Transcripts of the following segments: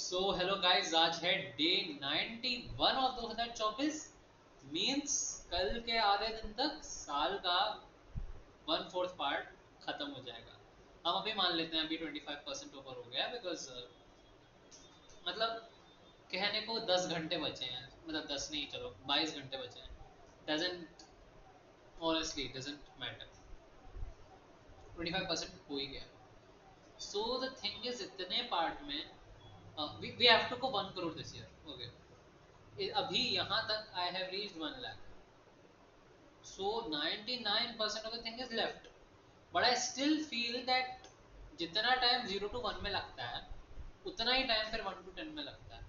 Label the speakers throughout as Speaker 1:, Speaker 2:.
Speaker 1: So hello guys, आज है day 91 of 2024। Means कल के आधे दिन तक साल का 1/4 पार्ट खत्म हो जाएगा। हम अभी मान लेते हैं अभी 25% ओवर हो गया बिकॉज मतलब कहने को 10 घंटे बचे हैं, मतलब 10 नहीं, चलो 22 घंटे बचे हैं। डजेंट ऑनेस्टली डजेंट मैटर, 25% हो ही गया। सो द थिंग इज इतने पार्ट में we have to go 1 crore this year. Okay, अभी यहाँ तक I have reached 1 lakh. So 99% of the thing is left, but I still feel that जितना टाइम 0 to 1 में लगता है उतना ही टाइम फिर 1 to 10 में लगता है,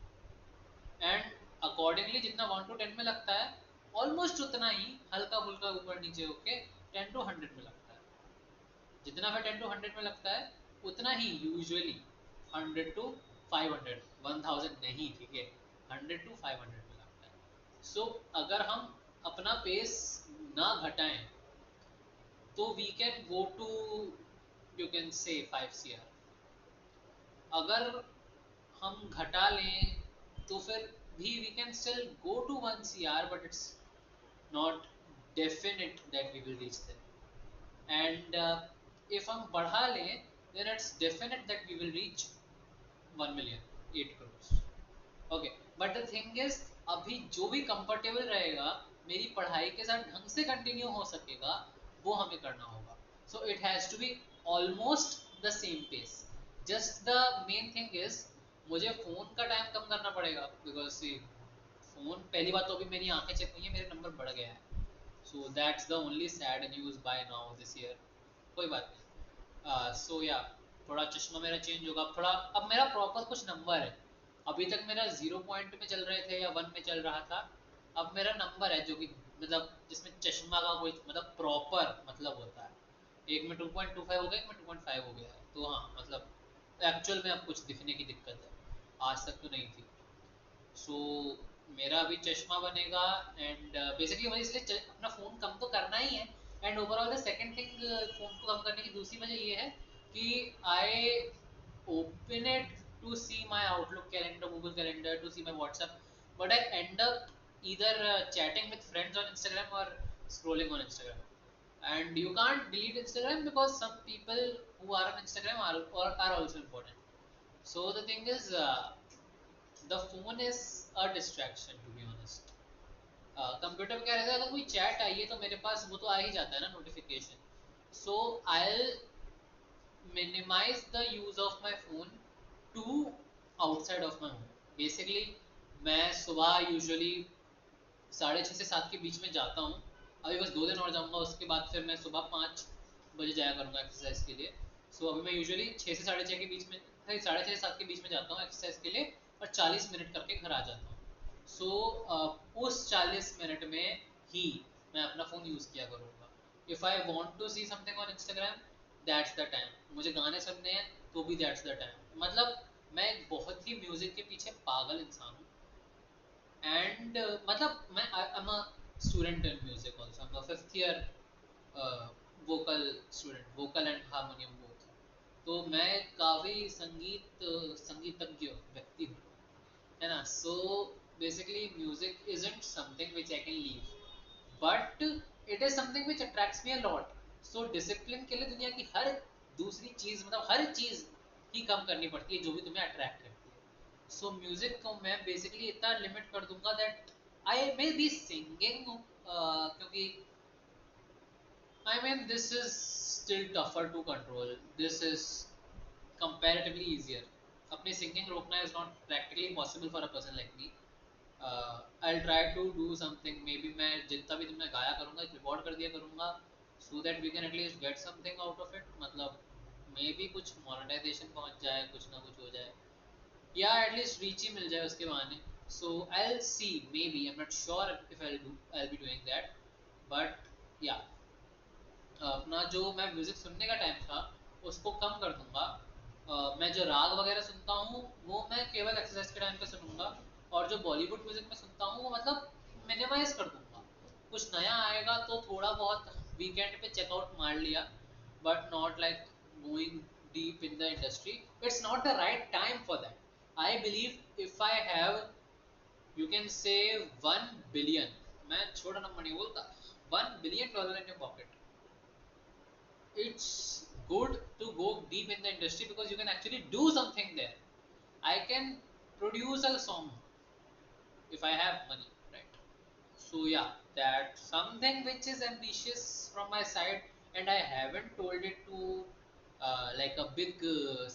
Speaker 1: एंड अकॉर्डिंगली जितना 1 to 10 में लगता है ऑलमोस्ट उतना ही हल्का फुल्का ऊपर नीचे होके 10 to 100 में लगता है। जितना फिर 10 to 100 में लगता है उतना ही यूजुअली 100 to 500, 1000 नहीं, ठीक है, 100 to 500 में लगता है। सो अगर हम अपना पेस ना घटाएं तो we can go to, you can say 5 CR। अगर हम घटा लें तो फिर भी we can still go to 1 CR, but it's not definite that we will reach there. And if हम बढ़ा लें then it's definite that we will reach 1 million, 8 crores। Okay, but the thing is अभी जो भी comfortable रहेगा, मेरी पढ़ाई के साथ ढंग से कंटिन्यू हो सकेगा, वो हमें करना होगा। So it has to be almost the same pace. Just the main thing is मुझे फोन का टाइम कम करना पड़ेगा बिकॉज सी फोन, पहली बात तो अभी मेरी आंखें चेक हुई है, मेरे नंबर बढ़ गया है। So that's the only sad news by now this year. कोई बात नहीं। सो या थोड़ा चश्मा मेरा चेंज होगा थोड़ा। अब मेरा प्रॉपर कुछ नंबर है, अभी तक मेरा 0 पॉइंट में चल रहे थे या 1 में चल रहा था। अब मेरा नंबर है जो कि मतलब जिसमें चश्मा का कोई मतलब प्रॉपर मतलब होता है। एक में 2.25 हो गया, एक में 2.5 हो गया है, तो हाँ मतलब एक्चुअल में अब कुछ दिखने की दिक्कत है, आज तक तो नहीं थी। सो मेरा अभी चश्मा बनेगा, एंड बेसिकली मुझे इसलिए अपना फ़ोन कम तो करना ही है। And overall the second thing, phone को कम करने की दूसरी वजह ये है कि आई open it to see my Outlook calendar, Google Calendar, to see my WhatsApp, but I end up either chatting with friends on Instagram or scrolling on Instagram. And you can't delete Instagram because some people who are on Instagram are also important. So the thing is, the phone is a distraction, to be honest। Computer में क्या रहता है, अगर कोई chat आई है तो मेरे पास वो तो आ ही जाता है ना notification. So I minimize the use of my phone to outside of my home। basically मैं सुबह यूजुअली 6:30 से 7 के बीच में जाता हूँ। अभी बस 2 दिन और जाऊँगा, उसके बाद फिर मैं सुबह 5 बजे जाया करूँगा एक्सरसाइज के लिए। सो अभी मैं यूजुअली 6 से 6:30 के बीच में, 6:30 से 7 के बीच में जाता हूँ एक्सरसाइज के लिए, और 40 मिनट करके घर आ जाता हूँ। उस 40 मिनट में ही मैं अपना फ़ोन यूज़ किया करूँगा। If I want to see something on Instagram, that's the time. मुझे गाने सुनने हैं तो भी दैट्स द टाइम। मतलब मैं एक बहुत ही म्यूज़िक के पीछे पागल इंसान हूँ। एंड मतलब मैं I am a student in music also, I am a 5th year vocal student, vocal and harmonium both. तो मैं काफ़ी संगीतज्ञ व्यक्ति हूँ, है ना। So basically music isn't something which I can leave, but it is something which attracts me a lot. So discipline के लिए दुनिया की हर दूसरी चीज़, मतलब हर चीज़ ही कम करनी पड़ती है जो भी तुम्हें अट्रैक्ट करती है। सो म्यूजिक को मैं बेसिकली इतना लिमिट कर दूंगा that I may be singing, क्योंकि I mean this is still tougher to control, this is comparatively easier। अपनी सिंगिंग रोकना is not practically possible for a person like me. I try to do something, maybe मैं जितना भी मैं गाया करूँगा record कर दिया करूँगा, so that we can at least get something out of it. मतलब मे बी कुछ मोनेटाइजेशन पहुँच जाए, कुछ ना कुछ हो जाए, या एटलीस्ट रीच ही मिल जाए उसके बहाने। So I will see, maybe, I am not sure if I be doing that, but या अपना जो मैं म्यूज़िक सुनने का टाइम था उसको कम कर दूंगा। मैं जो राग वगैरह सुनता हूँ वो मैं केवल एक्सरसाइज के टाइम पे सुनूंगा, और जो बॉलीवुड म्यूज़िक में सुनता हूँ वो मतलब मिनिमाइज कर दूंगा। कुछ नया आएगा तो थोड़ा बहुत वीकेंड पे चेकआउट मार लिया, but not like going deep in the industry. It's not the right time for that. I I believe if I have, you can say 1 billion, मैं छोटा नंबर नहीं बोलता, $1 billion in your pocket, it's good to go deep in the industry because you can actually do something there. I can produce a song if I have money, right? So yeah, that's something which is ambitious from my side, and I haven't told it to like a big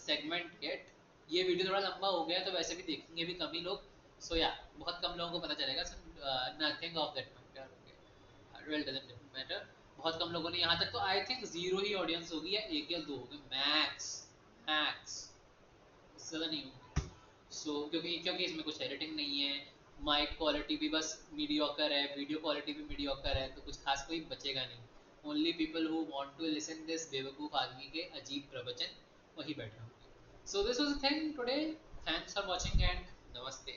Speaker 1: segment yet. ये video थोड़ा लंबा हो गया तो वैसे भी देखेंगे भी कम ही लोग, so yeah, बहुत कम लोगों को पता चलेगा, so nothing of that matter, okay, well doesn't matter, बहुत कम लोगों ने यहाँ तक, तो I think zero he audience होगी या एक या दो होगी मैक्स, मैक्स, इससे ज़्यादा नहीं होगी। सो क्योंकि क्योंकि इसमें कुछ एडिटिंग नहीं है, माइक क्वालिटी भी बस मीडियोकर है, वीडियो क्वालिटी भी मीडियोकर है, तो कुछ खास कोई बचेगा नहीं। Only people who want to listen this बेवकूफ़ आदमी के अजीब प्रवचन वही बैठे होंगे। So this was the thing today, thanks for watching and नमस्ते।